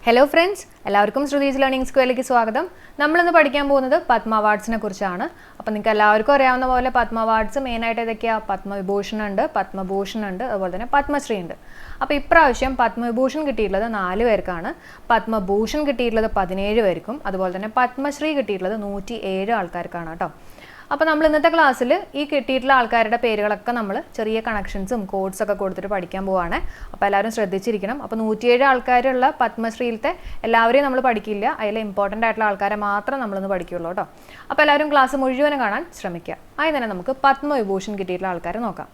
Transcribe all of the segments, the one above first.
Hello friends, എല്ലാവർക്കും Shruthi's learning സ്ക്വയറിലേക്ക് സ്വാഗതം. നമ്മൾ ഇന്ന് പഠിക്കാൻ പോകുന്നത് പത്മ അവാർഡ്സിനെ കുറിച്ചാണ്. അപ്പോൾ നിങ്ങൾക്ക് എല്ലാവർക്കും അറിയാവുന്ന പോലെ പത്മ അവാർഡ്സ് മെയിൻ ആയിട്ട് ഏതൊക്കെയാണ്? പത്മവിഭൂഷൺ ഉണ്ട്, പത്മഭൂഷൺ ഉണ്ട്, അതുപോലെ തന്നെ പത്മശ്രീ ഉണ്ട്. അപ്പോൾ ഇപ്രാവശ്യം പത്മവിഭൂഷൺ കിട്ടിയിട്ടുള്ളത് 4 പേർക്കാണ്, പത്മഭൂഷൺ കിട്ടിയിട്ടുള്ളത് 17 പേർക്കും, അതുപോലെ തന്നെ പത്മശ്രീ കിട്ടിയിട്ടുള്ളത് 107 ആൾക്കാർക്കാണ് കേട്ടോ. അപ്പോൾ നമ്മൾ ഇന്നത്തെ ക്ലാസ്സിൽ ഈ കിട്ടിയിട്ടുള്ള ആൾക്കാരുടെ പേരുകളൊക്കെ നമ്മൾ ചെറിയ കണക്ഷൻസും കോഡ്സ് ഒക്കെ കൊടുത്തിട്ട് പഠിക്കാൻ പോവാണ്. അപ്പോൾ എല്ലാവരും ശ്രദ്ധിച്ചിരിക്കണം. അപ്പോൾ 107 ആൾക്കാരുള്ള പത്മശ്രീയിലത്തെ എല്ലാവരെയും നമ്മൾ പഠിക്കില്ല, അതിൽ ഇമ്പോർട്ടൻ്റ് ആയിട്ടുള്ള ആൾക്കാരെ മാത്രം നമ്മളിന്ന് പഠിക്കുള്ളൂ കേട്ടോ. അപ്പോൾ എല്ലാവരും ക്ലാസ് മുഴുവനും കാണാൻ ശ്രമിക്കുക. ആദ്യം തന്നെ നമുക്ക് പത്മവിഭൂഷൺ കിട്ടിയിട്ടുള്ള ആൾക്കാരെ നോക്കാം.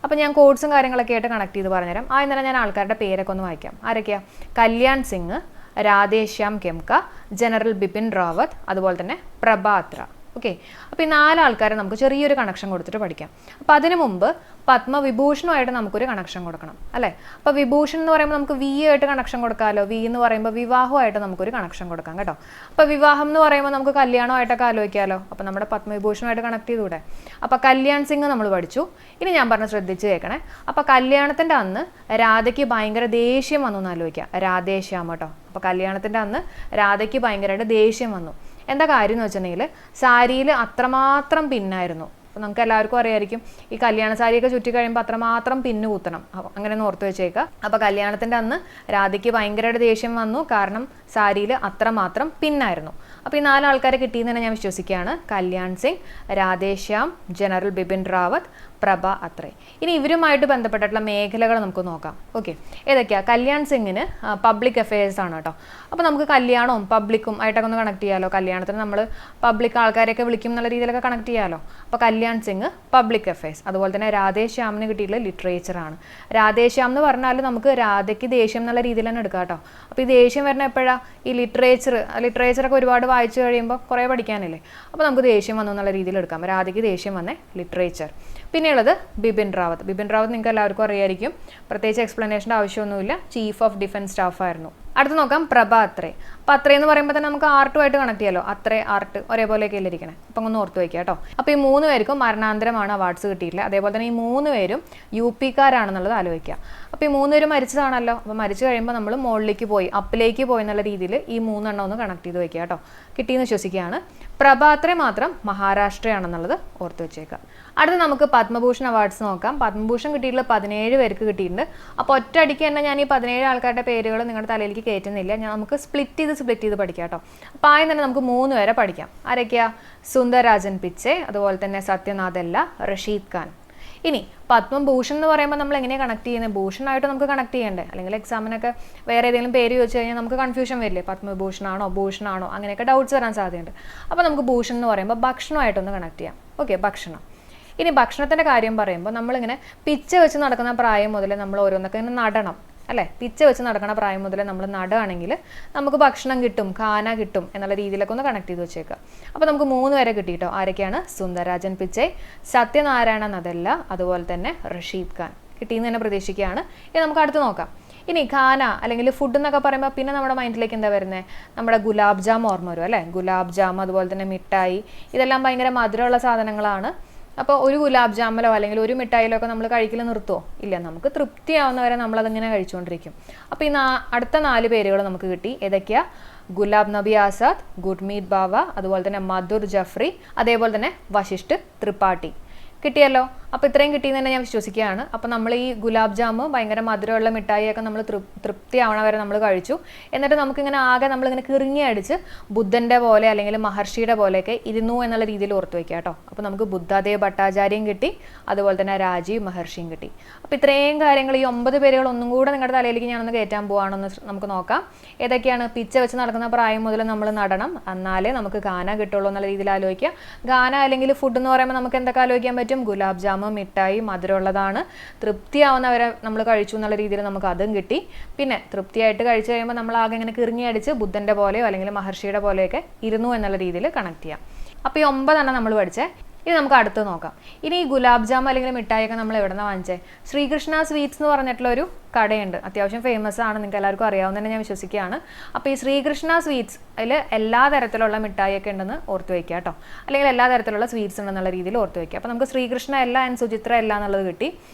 അപ്പോൾ ഞാൻ കോഡ്സും കാര്യങ്ങളൊക്കെ ആയിട്ട് കണക്ട് ചെയ്ത് പറഞ്ഞുതരാം. ആദ്യം തന്നെ ഞാൻ ആൾക്കാരുടെ പേരൊക്കെ ഒന്ന് വായിക്കാം. ആരൊക്കെയാണ്? കല്യാൺ സിംഗ്, രാധേശ്യാം കെംക, ജനറൽ ബിപിൻ റാവത്ത്, അതുപോലെ തന്നെ പ്രഭാത്ര. ഓക്കെ, അപ്പോൾ ഈ 4 ആൾക്കാരെ നമുക്ക് ചെറിയൊരു കണക്ഷൻ കൊടുത്തിട്ട് പഠിക്കാം. അപ്പോൾ അതിനു മുമ്പ് പത്മവിഭൂഷണുമായിട്ട് നമുക്കൊരു കണക്ഷൻ കൊടുക്കണം അല്ലേ. അപ്പോൾ വിഭൂഷൺ എന്ന് പറയുമ്പോൾ നമുക്ക് വി ആയിട്ട് കണക്ഷൻ കൊടുക്കാമല്ലോ. വി എന്ന് പറയുമ്പോൾ വിവാഹമായിട്ട് നമുക്കൊരു കണക്ഷൻ കൊടുക്കാം കേട്ടോ. അപ്പോൾ വിവാഹം എന്ന് പറയുമ്പോൾ നമുക്ക് കല്യാണമായിട്ടൊക്കെ ആലോചിക്കാമല്ലോ. അപ്പോൾ നമ്മുടെ പത്മവിഭൂഷണമായിട്ട് കണക്ട് ചെയ്തുകൂടെ? അപ്പോൾ കല്യാൺ സിംഗ് നമ്മൾ പഠിച്ചു. ഇനി ഞാൻ പറഞ്ഞ ശ്രദ്ധിച്ച് കേൾക്കണേ. അപ്പോൾ കല്യാണത്തിൻ്റെ അന്ന് രാധയ്ക്ക് ഭയങ്കര ദേഷ്യം വന്നു എന്ന് ആലോചിക്കുക. രാധേശ്യാം കേട്ടോ. അപ്പോൾ കല്യാണത്തിൻ്റെ അന്ന് രാധയ്ക്ക് ഭയങ്കരമായിട്ട് ദേഷ്യം വന്നു. എന്താ കാര്യം എന്ന് വെച്ചിട്ടുണ്ടെങ്കിൽ സാരിയിൽ അത്രമാത്രം പിന്നായിരുന്നു. അപ്പോൾ നമുക്ക് എല്ലാവർക്കും അറിയായിരിക്കും, ഈ കല്യാണ സാരിയൊക്കെ ചുറ്റി കഴിയുമ്പോൾ അത്രമാത്രം പിന്നു കുത്തണം. അങ്ങനെ ഒന്ന് ഓർത്ത് വെച്ചേക്കുക. അപ്പോൾ കല്യാണത്തിൻ്റെ അന്ന് രാധയ്ക്ക് ഭയങ്കരമായിട്ട് ദേഷ്യം വന്നു, കാരണം സാരിയിൽ അത്രമാത്രം പിന്നായിരുന്നു. അപ്പോൾ ഈ 4 ആൾക്കാരെ കിട്ടിയെന്ന് തന്നെ ഞാൻ വിശ്വസിക്കുകയാണ്. കല്യാൺ സിംഗ്, രാധേശ്യാം, ജനറൽ ബിപിൻ റാവത്ത്, പ്രഭ അത്രേ. ഇനി ഇവരുമായിട്ട് ബന്ധപ്പെട്ടിട്ടുള്ള മേഖലകൾ നമുക്ക് നോക്കാം. ഓക്കെ, ഏതൊക്കെയാണ്? കല്യാൺ സിംഗിന് പബ്ലിക് അഫയേഴ്സ് ആണ് കേട്ടോ. അപ്പോൾ നമുക്ക് കല്യാണവും പബ്ലിക്കും ആയിട്ടൊക്കെ ഒന്ന് കണക്ട് ചെയ്യാമല്ലോ. കല്യാണത്തിന് നമ്മൾ പബ്ലിക് ആൾക്കാരെയൊക്കെ വിളിക്കും എന്നുള്ള രീതിയിലൊക്കെ കണക്ട് ചെയ്യാമല്ലോ. അപ്പോൾ കല്യാൺ സിംഗ് പബ്ലിക് അഫയേഴ്സ്. അതുപോലെ തന്നെ രാധേശ്യാമിന് കിട്ടിയിട്ടുള്ള ലിറ്ററേച്ചറാണ്. രാധേശ്യാം എന്ന് പറഞ്ഞാൽ നമുക്ക് രാധയ്ക്ക് ദേഷ്യം എന്നുള്ള രീതിയിൽ തന്നെ എടുക്കാം കേട്ടോ. അപ്പോൾ ഈ ദേഷ്യം വരുന്ന എപ്പോഴാണ്? ഈ ലിറ്ററേച്ചറൊക്കെ ഒരുപാട് വായിച്ചു കഴിയുമ്പോൾ കുറേ പഠിക്കാനില്ലേ. അപ്പോൾ നമുക്ക് ദേഷ്യം വന്നു എന്നുള്ള രീതിയിൽ എടുക്കാം. രാധയ്ക്ക് ദേഷ്യം വന്നേ ലിറ്ററേച്ചർ. പിന്നെയുള്ളത് ബിപിൻ റാവത്ത്. ബിപിൻ റാവത്ത് നിങ്ങൾക്ക് എല്ലാവർക്കും അറിയായിരിക്കും, പ്രത്യേകിച്ച് എക്സ്പ്ലനേഷൻ്റെ ആവശ്യമൊന്നുമില്ല. ചീഫ് ഓഫ് ഡിഫൻസ് സ്റ്റാഫായിരുന്നു. അടുത്ത് നോക്കാം പ്രഭ അത്രേ. അപ്പോൾ അത്രേ എന്ന് പറയുമ്പോൾ തന്നെ നമുക്ക് ആർട്ടുമായിട്ട് കണക്ട് ചെയ്യാമല്ലോ. അത്രേ ആർട്ട് ഒരേപോലെയൊക്കെ അല്ലേ ഇരിക്കണേ. അപ്പം ഒന്ന് ഓർത്ത് വയ്ക്കുക കേട്ടോ. അപ്പോൾ ഈ 3 പേർക്കും മരണാന്തരമാണ് അവാർഡ്സ് കിട്ടിയിട്ടില്ല. അതേപോലെ തന്നെ ഈ 3 പേരും UP-കാരാണെന്നുള്ളത് ആലോചിക്കുക. അപ്പോൾ ഈ 3 പേരും മരിച്ചതാണല്ലോ. അപ്പോൾ മരിച്ചു കഴിയുമ്പോൾ നമ്മൾ മുകളിലേക്ക് പോയി, അപ്പിലേക്ക് പോയി എന്നുള്ള രീതിയിൽ ഈ 3 എണ്ണം ഒന്ന് കണക്ട് ചെയ്ത് വയ്ക്കുക കേട്ടോ. കിട്ടിയെന്ന് വിശ്വസിക്കുകയാണ്. പ്രഭ അത്രേ മാത്രം മഹാരാഷ്ട്രയാണെന്നുള്ളത് ഓർത്ത് വെച്ചേക്കുക. അടുത്ത് നമുക്ക് പത്മഭൂഷൺ അവാർഡ്സ് നോക്കാം. പത്മഭൂഷൺ കിട്ടിയിട്ടുള്ള 17 പേർക്ക് കിട്ടിയിട്ടുണ്ട്. അപ്പോൾ ഒറ്റയടിക്ക് തന്നെ ഞാൻ ഈ 17 ആൾക്കാരുടെ പേരുകൾ നിങ്ങളുടെ തലയിലേക്ക് കയറ്റുന്നില്ല. നമുക്ക് സ്പ്ലിറ്റ് ചെയ്ത് പഠിക്കാം കേട്ടോ. അപ്പോൾ ആദ്യം തന്നെ നമുക്ക് 3 പേരെ പഠിക്കാം. ആരൊക്കെയാ? സുന്ദരരാജൻ പിച്ചെ, അതുപോലെ തന്നെ സത്യനാഥ് എല്ല, റഷീദ് ഖാൻ. ഇനി പത്മഭൂഷൺ എന്ന് പറയുമ്പോൾ നമ്മൾ എങ്ങനെയാണ് കണക്ട് ചെയ്യുന്നത്? ഭൂഷണായിട്ട് നമുക്ക് കണക്ട് ചെയ്യണ്ടേ? അല്ലെങ്കിൽ എക്സാമിനൊക്കെ വേറെ ഏതെങ്കിലും പേര് ചോദിച്ചു കഴിഞ്ഞാൽ നമുക്ക് കൺഫ്യൂഷൻ വരില്ലേ? പത്മഭൂഷണാണോ ഭൂഷണാണോ അങ്ങനെയൊക്കെ ഡൗട്ട്സ് വരാൻ സാധ്യതയുണ്ട്. അപ്പോൾ നമുക്ക് ഭൂഷൺ എന്ന് പറയുമ്പോൾ ഭക്ഷണമായിട്ടൊന്ന് കണക്ട് ചെയ്യാം. ഓക്കെ, ഭക്ഷണം. ഇനി ഭക്ഷണത്തിൻ്റെ കാര്യം പറയുമ്പോൾ നമ്മളിങ്ങനെ പിച്ച വെച്ച് നടക്കുന്ന പ്രായം മുതൽ നമ്മൾ ഓരോന്നൊക്കെ ഇങ്ങനെ നടണം അല്ലേ. പിച്ച വെച്ച് നടക്കുന്ന പ്രായം മുതൽ നമ്മൾ നടുകയാണെങ്കിൽ നമുക്ക് ഭക്ഷണം കിട്ടും, ഖാന കിട്ടും എന്നുള്ള രീതിയിലൊക്കെ ഒന്ന് കണക്ട് ചെയ്ത് വെച്ചേക്കുക. അപ്പോൾ നമുക്ക് 3 പേരെ കിട്ടിയിട്ടോ. ആരൊക്കെയാണ്? സുന്ദരരാജൻ പിച്ചെ, സത്യനാരായണ നദല്ല, അതുപോലെ തന്നെ റഷീദ് ഖാൻ. കിട്ടിയെന്ന് തന്നെ പ്രതീക്ഷിക്കുകയാണ്. ഇനി നമുക്ക് അടുത്ത് നോക്കാം. ഇനി ഖാന അല്ലെങ്കിൽ ഫുഡ് എന്നൊക്കെ പറയുമ്പോൾ പിന്നെ നമ്മുടെ മൈൻഡിലേക്ക് എന്താ വരുന്നത്? നമ്മുടെ ഗുലാബ് ജാം ഓർമ്മ വരും അല്ലേ. ഗുലാബ് ജാം, അതുപോലെ തന്നെ മിഠായി, ഇതെല്ലാം ഭയങ്കര മധുരമുള്ള സാധനങ്ങളാണ്. അപ്പോൾ ഒരു ഗുലാബ് ജാമിലോ അല്ലെങ്കിൽ ഒരു മിഠായിലോ ഒക്കെ നമ്മൾ കഴിക്കൽ നിർത്തുമോ? ഇല്ല, നമുക്ക് തൃപ്തിയാവുന്നവരെ നമ്മളതിങ്ങനെ കഴിച്ചുകൊണ്ടിരിക്കും. അപ്പോൾ ഈ അടുത്ത 4 പേരുകൾ നമുക്ക് കിട്ടി. ഏതൊക്കെയാണ്? ഗുലാബ് നബി ആസാദ്, ഗുർമീത് ബാവ, അതുപോലെ തന്നെ മധുർ ജഫ്രി, അതേപോലെ തന്നെ വശിഷ്ഠ് ത്രിപാഠി. കിട്ടിയല്ലോ. അപ്പോൾ ഇത്രയും കിട്ടിയെന്ന് തന്നെ ഞാൻ വിശ്വസിക്കുകയാണ്. അപ്പോൾ നമ്മൾ ഈ ഗുലാബ് ജാമ് ഭയങ്കര മധുരമുള്ള മിഠായിയൊക്കെ നമ്മൾ തൃപ്തിയാവണ വരെ നമ്മൾ കഴിച്ചു. എന്നിട്ട് നമുക്കിങ്ങനെ ആകെ നമ്മളിങ്ങനെ കിറുങ്ങി അടിച്ച് ബുദ്ധൻ്റെ പോലെ അല്ലെങ്കിൽ മഹർഷിയുടെ പോലെയൊക്കെ ഇരുന്നു എന്നുള്ള രീതിയിൽ ഓർത്ത് വയ്ക്കുക കേട്ടോ. അപ്പോൾ നമുക്ക് ബുദ്ധദേവ് ഭട്ടാചാര്യം കിട്ടി, അതുപോലെ തന്നെ രാജീവ് മഹർഷിയും കിട്ടി. അപ്പോൾ ഇത്രയും കാര്യങ്ങൾ, ഈ 9 പേരുകൾ ഒന്നും കൂടെ നിങ്ങളുടെ തലയിലേക്ക് ഞാനൊന്ന് കയറ്റാൻ പോവാണെന്ന് നമുക്ക് നോക്കാം. ഏതൊക്കെയാണ്? പിച്ച വെച്ച് നടക്കുന്ന പ്രായം മുതൽ നമ്മൾ നടണം, എന്നാലേ നമുക്ക് ഖാന കിട്ടുള്ളൂ എന്നുള്ള രീതിയിൽ ആലോചിക്കുക. ഖാന അല്ലെങ്കിൽ ഫുഡ് എന്ന് പറയുമ്പോൾ നമുക്ക് എന്തൊക്കെ ആലോചിക്കാൻ പറ്റും? ഗുലാബ് ജാം, മിഠായി, മധുരമുള്ളതാണ്, തൃപ്തിയാവുന്നവരെ നമ്മൾ കഴിച്ചു എന്നുള്ള രീതിയിൽ നമുക്ക് അതും കിട്ടി. പിന്നെ തൃപ്തിയായിട്ട് കഴിച്ചു കഴിയുമ്പോൾ നമ്മൾ ആകെ ഇങ്ങനെ കിറങ്ങി അടിച്ച് ബുദ്ധൻ്റെ പോലെയോ അല്ലെങ്കിൽ മഹർഷിയുടെ പോലെയൊക്കെ ഇരുന്നു എന്നുള്ള രീതിയിൽ കണക്ട് ചെയ്യാം. അപ്പോൾ ഈ 9 എണ്ണം നമ്മൾ പഠിച്ചേ. ഇനി നമുക്ക് അടുത്ത് നോക്കാം. ഇനി ഈ ഗുലാബ് ജാം അല്ലെങ്കിൽ മിഠായിയൊക്കെ നമ്മൾ എവിടെ നിന്നാണ് വാങ്ങിച്ചത്? ശ്രീകൃഷ്ണ സ്വീറ്റ്സ് എന്ന് പറഞ്ഞിട്ടുള്ള ഒരു കടയുണ്ട്, അത്യാവശ്യം ഫേമസ് ആണ്, നിങ്ങൾക്ക് എല്ലാവർക്കും അറിയാവുന്ന തന്നെ ഞാൻ വിശ്വസിക്കുകയാണ്. അപ്പോൾ ഈ ശ്രീകൃഷ്ണ സ്വീറ്റ്സ് അതിൽ എല്ലാ തരത്തിലുള്ള മിഠായിയൊക്കെ ഉണ്ടെന്ന് ഓർത്ത് വയ്ക്കുക കേട്ടോ, അല്ലെങ്കിൽ എല്ലാ തരത്തിലുള്ള സ്വീറ്റ്സ് ഉണ്ടെന്നുള്ള രീതിയിൽ ഓർത്ത് വയ്ക്കുക. അപ്പോൾ നമുക്ക് ശ്രീകൃഷ്ണ അല്ല ആൻഡ് സുചിത്ര അല്ല എന്നുള്ളത് കിട്ടി.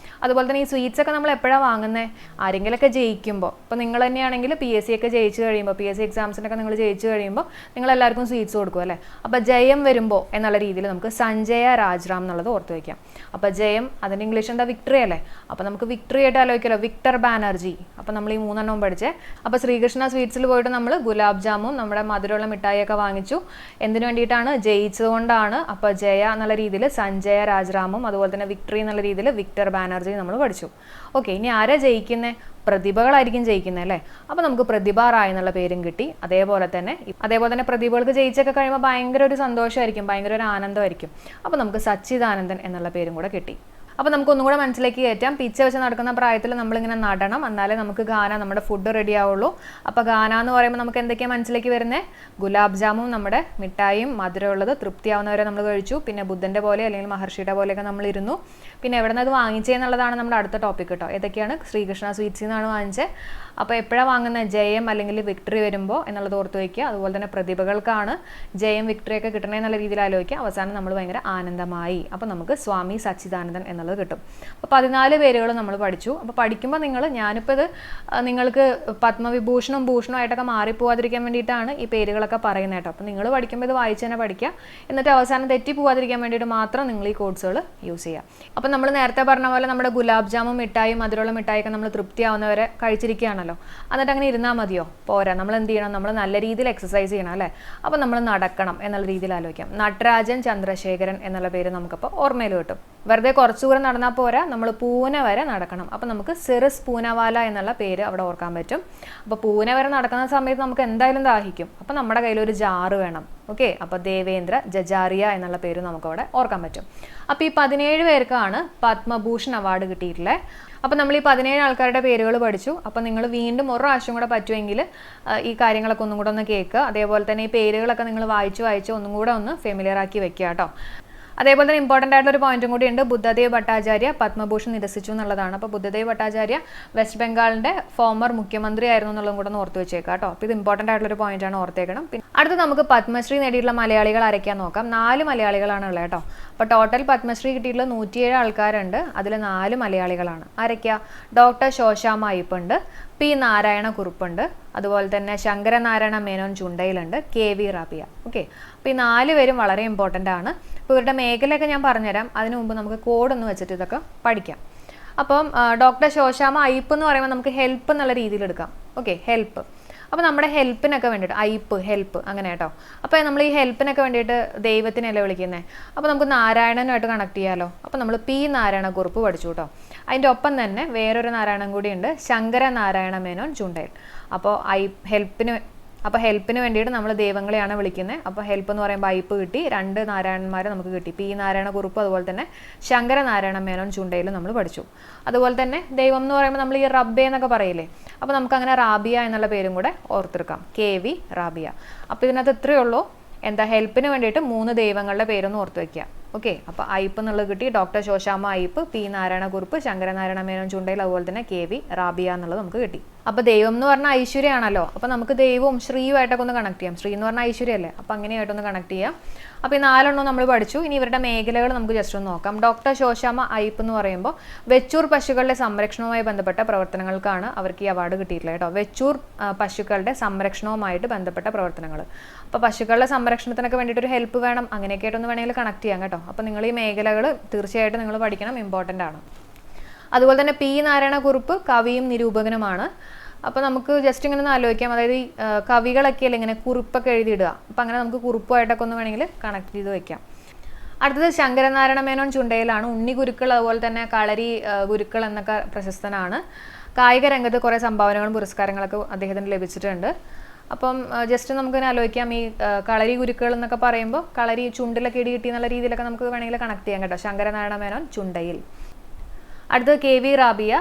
അതുപോലെ തന്നെ ഈ സ്വീറ്റ്സ് ഒക്കെ നമ്മൾ എപ്പോഴാണ് വാങ്ങുന്നത്? ആരെങ്കിലുമൊക്കെ ജയിക്കുമ്പോൾ. ഇപ്പോൾ നിങ്ങൾ തന്നെയാണെങ്കിൽ PSC ഒക്കെ ജയിച്ച് കഴിയുമ്പോൾ, PSC എക്സാംസിനൊക്കെ നിങ്ങൾ ജയിച്ച് കഴിയുമ്പോൾ നിങ്ങൾ എല്ലാവർക്കും സ്വീറ്റ്സ് കൊടുക്കും അല്ലേ? അപ്പോൾ ജയം വരുമ്പോൾ എന്നുള്ള രീതിയിൽ നമുക്ക് സഞ്ജയ രാജ്റാം എന്നുള്ളത് ഓർത്ത് വയ്ക്കാം. അപ്പോൾ ജയം അതിൻ്റെ ഇംഗ്ലീഷ് എന്താ? വിക്ടറി അല്ലേ? അപ്പോൾ നമുക്ക് വിക്ടറി ആയിട്ട് ആലോചിക്കല്ലോ, വിക്ടർ ബാനർജി. അപ്പോൾ നമ്മൾ ഈ 3 എണ്ണവും പഠിച്ചേ. അപ്പോൾ ശ്രീകൃഷ്ണ സ്വീറ്റ്സിൽ പോയിട്ട് നമ്മൾ ഗുലാബ് ജാമും നമ്മുടെ മധുരമുള്ള മിഠായിയൊക്കെ വാങ്ങിച്ചു. എന്തിനു വേണ്ടിയിട്ടാണ്? ജയിച്ചതുകൊണ്ടാണ്. അപ്പോൾ ജയ എന്നുള്ള രീതിയിൽ സഞ്ജയ രാജ്റാമും അതുപോലെ തന്നെ വിക്ടറി എന്നുള്ള രീതിയിൽ വിക്ടർ ബാനർജി നമ്മൾ പഠിച്ചു. ഓക്കെ, ഇനി ആരാ ജയിക്കുന്നത്? പ്രതിഭകളായിരിക്കും ജയിക്കുന്നത് അല്ലേ? അപ്പോൾ നമുക്ക് പ്രതിഭ റായ് എന്നുള്ള പേരും കിട്ടി. അതേപോലെ തന്നെ പ്രതിഭകൾക്ക് ജയിച്ചൊക്കെ കഴിയുമ്പോൾ ഭയങ്കര ഒരു സന്തോഷമായിരിക്കും, ഭയങ്കര ഒരു ആനന്ദമായിരിക്കും. അപ്പോൾ നമുക്ക് സച്ചിദാനന്ദൻ എന്നുള്ള പേരും കൂടെ കിട്ടി. അപ്പോൾ നമുക്ക് ഒന്നും കൂടെ മനസ്സിലേക്ക് കയറ്റാം. പിച്ച വെച്ച് നടക്കുന്ന പ്രായത്തിൽ നമ്മളിങ്ങനെ നടണം, എന്നാലേ നമുക്ക് ഗാന, നമ്മുടെ ഫുഡ് റെഡി ആവുള്ളൂ. അപ്പോൾ ഗാന എന്ന് പറയുമ്പോൾ നമുക്ക് എന്തൊക്കെയാണ് മനസ്സിലേക്ക് വരുന്നത്? ഗുലാബ് ജാമും നമ്മുടെ മിഠായിയും മധുരമുള്ളത് തൃപ്തിയാവുന്നവരെ നമ്മൾ കഴിച്ചു. പിന്നെ ബുദ്ധൻ്റെ പോലെ അല്ലെങ്കിൽ മഹർഷിയുടെ പോലെയൊക്കെ നമ്മൾ ഇരുന്നു. പിന്നെ എവിടെ നിന്ന് അത് വാങ്ങിച്ചതെന്നുള്ളതാണ് നമ്മുടെ അടുത്ത ടോപ്പിക് കേട്ടോ. ഏതൊക്കെയാണ്? ശ്രീകൃഷ്ണ സ്വീറ്റ്സിൽ നിന്നാണ് വാങ്ങിച്ചത്. അപ്പോൾ എപ്പോഴാണ് വാങ്ങുന്നത്? ജയം അല്ലെങ്കിൽ വിക്ടറി വരുമ്പോൾ എന്നുള്ളത് ഓർത്ത് വയ്ക്കുക. അതുപോലെ തന്നെ പ്രതിഭകൾക്കാണ് ജയം വിക്ടറിയൊക്കെ കിട്ടണേ എന്നുള്ള രീതിയിൽ ആലോചിക്കുക. അവസാനം നമ്മൾ ഭയങ്കര ആനന്ദമായി. അപ്പോൾ നമുക്ക് സ്വാമി സച്ചിദാനന്ദൻ എന്നുള്ളത് കിട്ടും. അപ്പോൾ 14 പേരുകൾ നമ്മൾ പഠിച്ചു. അപ്പോൾ പഠിക്കുമ്പോൾ ഞാനിപ്പോൾ ഇത് നിങ്ങൾക്ക് പത്മവിഭൂഷണും ഭൂഷണമായിട്ടൊക്കെ മാറിപ്പോവാതിരിക്കാൻ വേണ്ടിയിട്ടാണ് ഈ പേരുകളൊക്കെ പറയുന്നത് കേട്ടോ. അപ്പോൾ നിങ്ങൾ പഠിക്കുമ്പോൾ ഇത് വായിച്ച് തന്നെ പഠിക്കുക. എന്നിട്ട് അവസാനം തെറ്റി പോവാതിരിക്കാൻ വേണ്ടിയിട്ട് മാത്രം നിങ്ങൾ ഈ കോഴ്സുകൾ യൂസ് ചെയ്യുക. അപ്പോൾ നമ്മൾ നേരത്തെ പറഞ്ഞ പോലെ നമ്മുടെ ഗുലാബ് ജാമും മിഠായും മധുരമുള്ള മിഠായിയൊക്കെ നമ്മൾ തൃപ്തിയാവുന്നവരെ കഴിച്ചിരിക്കുകയാണല്ലോ. എന്നിട്ട് അങ്ങനെ ഇരുന്നാൽ മതിയോ? പോരാ. നമ്മൾ എന്ത് ചെയ്യണം? നമ്മൾ നല്ല രീതിയിൽ എക്സസൈസ് ചെയ്യണം അല്ലേ? അപ്പോൾ നമ്മൾ നടക്കണം എന്നുള്ള രീതിയിൽ ആലോചിക്കാം. നടരാജൻ ചന്ദ്രശേഖരൻ എന്നുള്ള പേര് നമുക്കപ്പോൾ ഓർമ്മയിൽ കിട്ടും. വെറുതെ കുറച്ചു ദൂരം നടന്നാൽ പോരാ, നമ്മൾ പൂനെ വരെ നടക്കണം. അപ്പോൾ നമുക്ക് സിറിസ് പൂനവാല എന്നുള്ള പേര് അവിടെ ഓർക്കാൻ പറ്റും. അപ്പോൾ പൂനെ വരെ നടക്കുന്ന സമയത്ത് നമുക്ക് എന്തായാലും ദാഹിക്കും. അപ്പോൾ നമ്മുടെ കയ്യിൽ ഒരു ജാറ് വേണം. ഓക്കെ, അപ്പോൾ ദേവേന്ദ്ര ജജാരിയ എന്നുള്ള പേര് നമുക്കവിടെ ഓർക്കാൻ പറ്റും. അപ്പോൾ ഈ 17 പേർക്കാണ് പത്മഭൂഷൺ അവാർഡ് കിട്ടിയിട്ടുള്ളത്. അപ്പോൾ നമ്മൾ ഈ 17 ആൾക്കാരുടെ പേരുകൾ പഠിച്ചു. അപ്പോൾ നിങ്ങൾ വീണ്ടും ഒരു പ്രാവശ്യം കൂടെ പറ്റുമെങ്കിൽ ഈ കാര്യങ്ങളൊക്കെ ഒന്നും കൂടെ ഒന്ന് കേൾക്കുക. അതേപോലെ തന്നെ ഈ പേരുകളൊക്കെ നിങ്ങൾ വായിച്ച് ഒന്നും കൂടെ ഒന്ന് ഫെമിലിയർ ആക്കി വെക്കുക കേട്ടോ. അതേപോലെ തന്നെ ഇമ്പോർട്ടൻ്റ് ആയിട്ടുള്ള ഒരു പോയിന്റും കൂടി ഉണ്ട്. ബുദ്ധദേവ് ഭട്ടാചാര്യ പത്മഭൂഷൺ നിരസിച്ചു എന്നുള്ളതാണ്. അപ്പോൾ ബുദ്ധദേവ് ഭട്ടാചാര്യ വെസ്റ്റ് ബംഗാളിൻ്റെ ഫോമർ മുഖ്യമന്ത്രി ആയിരുന്നു എന്നുള്ളതും കൂടെ ഒന്ന് ഓർത്ത് വെച്ചേക്കാം കേട്ടോ. അപ്പോൾ ഇത് ഇമ്പോർട്ടൻ്റ് ആയിട്ടുള്ള ഒരു പോയിന്റാണ്, ഓർത്തേക്കണം. പിന്നെ അടുത്ത് നമുക്ക് പത്മശ്രീ നേടിയിട്ടുള്ള മലയാളികൾ ആരൊക്കെയാൻ നോക്കാം. 4 മലയാളികളാണ് ഉള്ളത് കേട്ടോ. അപ്പോൾ ടോട്ടൽ പത്മശ്രീ കിട്ടിയിട്ടുള്ള 107 ആൾക്കാരുണ്ട്. അതിൽ 4 മലയാളികളാണ്. ആരൊക്കെയാ? ഡോക്ടർ ശോശാമ്മ അയ്യപ്പുണ്ട്, പി നാരായണ കുറുപ്പുണ്ട്, അതുപോലെ തന്നെ ശങ്കരനാരായണ മേനോൻ ചുണ്ടയിലുണ്ട്, KV റാബിയ. ഓക്കെ, അപ്പോൾ ഈ 4 പേരും വളരെ ഇമ്പോർട്ടൻ്റ് ആണ്. അപ്പോൾ ഇവരുടെ മേഖലയൊക്കെ ഞാൻ പറഞ്ഞുതരാം. അതിനു മുമ്പ് നമുക്ക് കോഡൊന്ന് വെച്ചിട്ട് ഇതൊക്കെ പഠിക്കാം. അപ്പം ഡോക്ടർ ശോശാമ്മ അയ്യപ്പ് എന്ന് പറയുമ്പോൾ നമുക്ക് ഹെൽപ്പ് എന്നുള്ള രീതിയിൽ എടുക്കാം. Okay, help. അപ്പോൾ നമ്മുടെ ഹെൽപ്പിനൊക്കെ വേണ്ടിയിട്ട് അയ്യപ്പ്, ഹെൽപ്പ് അങ്ങനെ കേട്ടോ. അപ്പോൾ നമ്മൾ ഈ ഹെൽപ്പിനൊക്കെ വേണ്ടിയിട്ട് ദൈവത്തിനല്ലേ വിളിക്കുന്നത്. അപ്പോൾ നമുക്ക് നാരായണനുമായിട്ട് കണക്ട് ചെയ്യാമല്ലോ. അപ്പോൾ നമ്മൾ പി നാരായണ കുറുപ്പ് പഠിച്ചു കേട്ടോ. അതിൻ്റെ ഒപ്പം തന്നെ വേറൊരു നാരായണൻ കൂടിയുണ്ട്, ശങ്കരനാരായണ മേനോൻ ചുണ്ടയിൽ. അപ്പോൾ ഹെൽപ്പിന് വേണ്ടിയിട്ട് നമ്മൾ ദൈവങ്ങളെയാണ് വിളിക്കുന്നത്. അപ്പോൾ ഹെൽപ്പ് എന്ന് പറയുമ്പോൾ അയ്യപ്പ് കിട്ടി, 2 നാരായണന്മാരെ നമുക്ക് കിട്ടി, പി നാരായണ കുറുപ്പ് അതുപോലെ തന്നെ ശങ്കരനാരായണ മേനോൻ ചുണ്ടയിൽ നമ്മൾ പഠിച്ചു. അതുപോലെ തന്നെ ദൈവം എന്ന് പറയുമ്പോൾ നമ്മൾ ഈ റബ്ബെ എന്നൊക്കെ പറയില്ലേ, അപ്പോൾ നമുക്കങ്ങനെ റാബിയ എന്നുള്ള പേരും കൂടെ ഓർത്തെടുക്കാം, KV റാബിയ. അപ്പോൾ ഇതിനകത്ത് ഇത്രയേ ഉള്ളൂ. എന്താ? ഹെൽപ്പിന് വേണ്ടിയിട്ട് 3 ദൈവങ്ങളുടെ പേരൊന്ന് ഓർത്ത് വയ്ക്കുക. ഓക്കെ, അപ്പോൾ അയ്യപ്പ് എന്നുള്ളത് കിട്ടി, ഡോക്ടർ ശോശാമ്മ അയ്യപ്പ്, പി നാരായണ കുറുപ്പ്, ശങ്കരനാരായണ മേനോൻ ചുണ്ടയിൽ, അതുപോലെ തന്നെ KV റാബിയ എന്നുള്ളത് നമുക്ക് കിട്ടി. അപ്പോൾ ദൈവം എന്ന് പറഞ്ഞാൽ ഐശ്വര്യമാണല്ലോ. അപ്പോൾ നമുക്ക് ദൈവവും ശ്രീയുമായിട്ടൊക്കെ ഒന്ന് കണക്ട് ചെയ്യാം. ശ്രീ എന്ന് പറഞ്ഞാൽ ഐശ്വര്യമല്ലേ, അപ്പോൾ അങ്ങനെയായിട്ടൊന്ന് കണക്ട് ചെയ്യാം. അപ്പോൾ ഈ 4 എണ്ണം നമ്മൾ പഠിച്ചു. ഇനി ഇവരുടെ മേഖലകൾ നമുക്ക് ജസ്റ്റ് ഒന്ന് നോക്കാം. ഡോക്ടർ ശോശാമ്മ അയ്യപ്പ് എന്ന് പറയുമ്പോൾ വെച്ചൂർ പശുക്കളുടെ സംരക്ഷണവുമായി ബന്ധപ്പെട്ട പ്രവർത്തനങ്ങൾക്കാണ് അവർക്ക് ഈ അവാർഡ് കിട്ടിയിട്ടുള്ളത് കേട്ടോ. വെച്ചൂർ പശുക്കളുടെ സംരക്ഷണവുമായിട്ട് ബന്ധപ്പെട്ട പ്രവർത്തനങ്ങൾ. അപ്പോൾ പശുക്കളുടെ സംരക്ഷണത്തിനൊക്കെ വേണ്ടിയിട്ട് ഒരു ഹെൽപ്പ് വേണം. അങ്ങനെയൊക്കെ ആയിട്ടൊന്ന് വേണമെങ്കിൽ കണക്ട് ചെയ്യാം കേട്ടോ. അപ്പോൾ നിങ്ങൾ ഈ മേഖലകൾ തീർച്ചയായിട്ടും നിങ്ങൾ പഠിക്കണം, ഇമ്പോർട്ടൻ്റ് ആണ്. അതുപോലെ തന്നെ പി നാരായണ കുറുപ്പ് കവിയും നിരൂപകനുമാണ്. അപ്പോൾ നമുക്ക് ജസ്റ്റ് ഇങ്ങനെ ഒന്ന് ആലോചിക്കാം. അതായത് ഈ കവികളൊക്കെ അല്ലേ ഇങ്ങനെ കുറിപ്പൊക്കെ എഴുതിയിടുക. അപ്പോൾ അങ്ങനെ നമുക്ക് കുറിപ്പുമായിട്ടൊക്കെ ഒന്ന് വേണമെങ്കിൽ കണക്ട് ചെയ്ത് വയ്ക്കാം. അടുത്തത് ശങ്കരനാരായണ മേനോൻ ചുണ്ടയിലാണ്. ഉണ്ണി ഗുരുക്കൾ അതുപോലെ തന്നെ കളരി ഗുരുക്കൾ എന്നൊക്കെ പ്രശസ്തനാണ്. കായിക രംഗത്ത് കുറേ സംഭാവനകളും പുരസ്കാരങ്ങളൊക്കെ അദ്ദേഹത്തിന് ലഭിച്ചിട്ടുണ്ട്. അപ്പം ജസ്റ്റ് നമുക്കിങ്ങനെ ആലോചിക്കാം. ഈ കളരി ഗുരുക്കൾ എന്നൊക്കെ പറയുമ്പോൾ കളരി ചുണ്ടിലൊക്കെ ഇടി കിട്ടി എന്നുള്ള രീതിയിലൊക്കെ നമുക്ക് വേണമെങ്കിൽ കണക്ട് ചെയ്യാം കേട്ടോ. ശങ്കരനാരായണ മേനോൻ ചുണ്ടയിൽ. അടുത്തത് KV റാബിയ.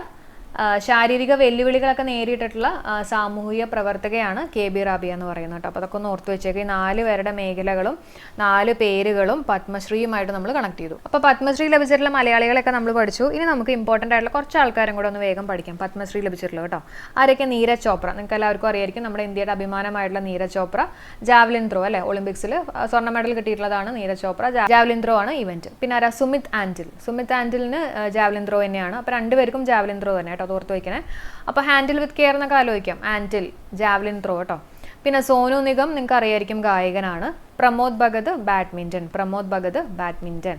ശാരീരിക വെല്ലുവിളികളൊക്കെ നേരിട്ടിട്ടുള്ള സാമൂഹിക പ്രവർത്തകയാണ് KB റാബിയ എന്ന് പറയുന്നത് കേട്ടോ. അപ്പോൾ അതൊക്കെ ഒന്ന് ഓർത്ത് വെച്ചേക്ക്. ഈ 4 പേരുടെ മേഖലകളും 4 പേരുകളും പത്മശ്രീയുമായിട്ട് നമ്മൾ കണക്ട് ചെയ്തു. അപ്പോൾ പത്മശ്രീ ലഭിച്ചിട്ടുള്ള മലയാളികളൊക്കെ നമ്മൾ പഠിച്ചു. ഇനി നമുക്ക് ഇമ്പോർട്ടൻ്റ് ആയിട്ടുള്ള കുറച്ച് ആൾക്കാരും കൂടെ ഒന്ന് വേഗം പഠിക്കാം പത്മശ്രീ ലഭിച്ചിട്ടുള്ളത് കേട്ടോ. ആരൊക്കെ? നീരജ് ചോപ്ര, നിങ്ങൾക്ക് എല്ലാവർക്കും അറിയായിരിക്കും, നമ്മുടെ ഇന്ത്യയുടെ അഭിമാനമായിട്ടുള്ള നീരജ് ചോപ്ര. ജാവലിൻ ത്രോ അല്ലേ, ഒളിമ്പിക്സിൽ സ്വർണ്ണ മെഡൽ കിട്ടിയിട്ടുള്ളതാണ് നീരജ് ചോപ്ര. ജാവലിൻ ത്രോ ആണ് ഇവന്റ്. പിന്നെ ആരാ? സുമിത് ആൻറ്റിലിന് ജാവലിൻ ത്രോ തന്നെയാണ്. അപ്പോൾ രണ്ടുപേർക്കും ജാവലിൻ ത്രോ തന്നെ കേട്ടോ, ഓർത്ത് വയ്ക്കണേ. അപ്പോൾ ഹാൻഡിൽ വിത്ത് കെയർ എന്നൊക്കെ ആലോചിക്കാം. ആൻറ്റിൽ, ജാവലിൻ ത്രോ കേട്ടോ. പിന്നെ സോനു നിഗം നിങ്ങൾക്ക് അറിയായിരിക്കും, ഗായകനാണ്. പ്രമോദ് ഭഗത് ബാഡ്മിൻ്റൺ.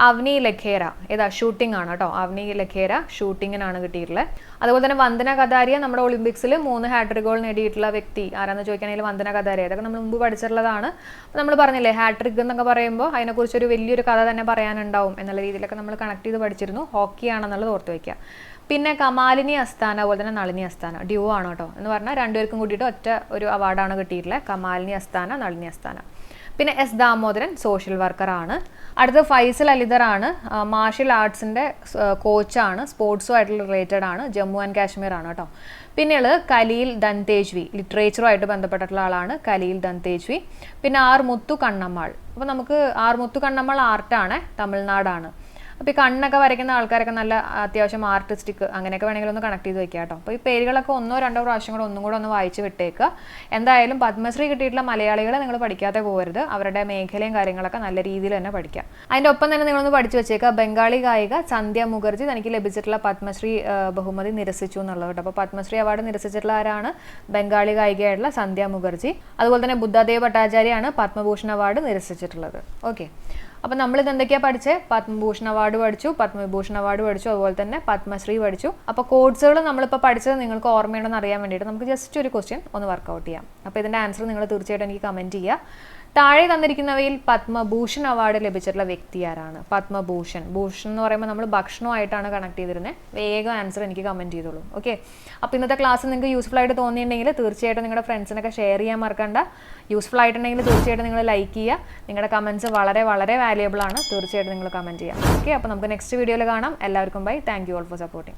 അവനി ലഖേര ഏതാ? ഷൂട്ടിംഗ് ആണ് കേട്ടോ. അവനി ലഖേര ഷൂട്ടിങ്ങിനാണ് കിട്ടിയിട്ടുള്ളത്. അതുപോലെ തന്നെ വന്ദന കതാരിയ നമ്മുടെ ഒളിമ്പിക്സിൽ 3 ഹാട്രിക്കുകൾ നേടിയിട്ടുള്ള വ്യക്തി ആരാന്ന് ചോദിക്കുകയാണെങ്കിൽ വന്ദന കതാരിയ. അതൊക്കെ നമ്മൾ മുമ്പ് പഠിച്ചിട്ടുള്ളതാണ്. നമ്മൾ പറഞ്ഞില്ലേ ഹാട്രിക് എന്നൊക്കെ പറയുമ്പോൾ അതിനെക്കുറിച്ചൊരു വലിയൊരു കഥ തന്നെ പറയാനുണ്ടാവും എന്നുള്ള രീതിയിലൊക്കെ നമ്മൾ കണക്ട് ചെയ്ത് പഠിച്ചിരുന്നു. ഹോക്കി ആണെന്നുള്ളത് ഓർത്ത് വയ്ക്കുക. പിന്നെ കമാലിനി അസ്താന, അതുപോലെ തന്നെ നളിനി അസ്താന, ഡ്യൂ ആണ് കേട്ടോ. എന്ന് പറഞ്ഞാൽ രണ്ടുപേർക്കും കൂടിയിട്ട് ഒറ്റ ഒരു അവാർഡാണ് കിട്ടിയിട്ടുള്ളത്, കമാലിനി അസ്താന, നളിനി അസ്താന. പിന്നെ എസ് ദാമോദരൻ സോഷ്യൽ വർക്കറാണ്. അടുത്ത ഫൈസൽ അലിദറാണ്, മാർഷ്യൽ ആർട്സിൻ്റെ കോച്ചാണ്, സ്പോർട്സുമായിട്ട് റിലേറ്റഡ് ആണ്, ജമ്മു ആൻഡ് കാശ്മീർ ആണ് കേട്ടോ. പിന്നെയുള്ളത് കലീൽ ദന്തേജ്വി, ലിറ്ററേച്ചറുമായിട്ട് ബന്ധപ്പെട്ടിട്ടുള്ള ആളാണ് കലീൽ ദന്തേജ്വി. പിന്നെ ആർ മുത്തു കണ്ണമ്മാൾ. അപ്പോൾ നമുക്ക് ആർ മുത്തു കണ്ണമ്മാൾ ആർട്ടാണ്, തമിഴ്നാടാണ്. അപ്പോൾ ഈ കണ്ണൊക്കെ വരയ്ക്കുന്ന ആൾക്കാരൊക്കെ നല്ല അത്യാവശ്യം ആർട്ടിസ്റ്റിക് അങ്ങനെയൊക്കെ വേണമെങ്കിൽ ഒന്ന് കണക്ട് ചെയ്ത് വെക്കുക കേട്ടോ. അപ്പോൾ ഈ പേരുകളൊക്കെ 1-2 പ്രാവശ്യം കൂടെ ഒന്നും കൂടെ ഒന്ന് വായിച്ച് വിട്ടേക്കുക. എന്തായാലും പത്മശ്രീ കിട്ടിയിട്ടുള്ള മലയാളികളെ നിങ്ങൾ പഠിക്കാതെ പോകരുത്. അവരുടെ മേഖലയും കാര്യങ്ങളൊക്കെ നല്ല രീതിയിൽ തന്നെ പഠിക്കുക. അതിൻ്റെ ഒപ്പം തന്നെ നിങ്ങളൊന്ന് പഠിച്ചു വെച്ചേക്കുക, ബംഗാളി ഗായിക സന്ധ്യ മുഖർജി തനിക്ക് ലഭിച്ചിട്ടുള്ള പത്മശ്രീ ബഹുമതി നിരസിച്ചു എന്നുള്ളത് കേട്ടോ. അപ്പോൾ പത്മശ്രീ അവാർഡ് നിരസിച്ചിട്ടുള്ള ആരാണ്? ബംഗാളി ഗായികയായിട്ടുള്ള സന്ധ്യ മുഖർജി. അതുപോലെ തന്നെ ബുദ്ധദേവ് ഭട്ടാചാര്യയാണ് പത്മഭൂഷൺ അവാർഡ് നിരസിച്ചിട്ടുള്ളത്. ഓക്കെ, അപ്പോൾ നമ്മളിത് എന്തൊക്കെയാണ് പഠിച്ചത്? പത്മഭൂഷൺ അവാർഡ് പഠിച്ചു, പത്മവിഭൂഷൺ അവാർഡ് പഠിച്ചു, അതുപോലെ തന്നെ പത്മശ്രീ പഠിച്ചു. അപ്പോൾ കോഴ്സുകൾ നമ്മളിപ്പോൾ പഠിച്ചത് നിങ്ങൾക്ക് ഓർമ്മയുണ്ടെന്ന് അറിയാൻ വേണ്ടിയിട്ട് നമുക്ക് ജസ്റ്റ് ഒരു ക്വസ്റ്റ്യൻ ഒന്ന് വർക്കൗട്ട് ചെയ്യാം. അപ്പോൾ ഇതിൻ്റെ ആൻസർ നിങ്ങൾ തീർച്ചയായിട്ടും എനിക്ക് കമൻറ്റ് ചെയ്യുക. താഴെ തന്നിരിക്കുന്നവയിൽ പത്മഭൂഷൺ അവാർഡ് ലഭിച്ചിട്ടുള്ള വ്യക്തി ആരാണ്? ഭൂഷൺ എന്ന് പറയുമ്പോൾ നമ്മൾ ഭക്ഷണമായിട്ടാണ് കണക്ട് ചെയ്തിരുന്നത്. വേഗം ആൻസർ എനിക്ക് കമൻറ്റ് ചെയ്തോളൂ. ഓക്കെ, അപ്പോൾ ഇന്നത്തെ ക്ലാസ് നിങ്ങൾക്ക് യൂസ്ഫുൾ ആയിട്ട് തോന്നിയിട്ടുണ്ടെങ്കിൽ തീർച്ചയായിട്ടും നിങ്ങളുടെ ഫ്രണ്ട്സിനൊക്കെ ഷെയർ ചെയ്യാൻ മറക്കണ്ട. യൂസ്ഫുൾ ആയിട്ടുണ്ടെങ്കിൽ തീർച്ചയായിട്ടും നിങ്ങൾ ലൈക്ക് ചെയ്യുക. നിങ്ങളുടെ കമൻറ്റ്സ് വളരെ വളരെ വാല്യുബിൾ ആണ്. തീർച്ചയായിട്ടും നിങ്ങൾ കമൻറ്റ് ചെയ്യുക. ഓക്കെ, അപ്പോൾ നമുക്ക് നെക്സ്റ്റ് വീഡിയോയിൽ കാണാം. എല്ലാവർക്കും bye. Thank you all for supporting.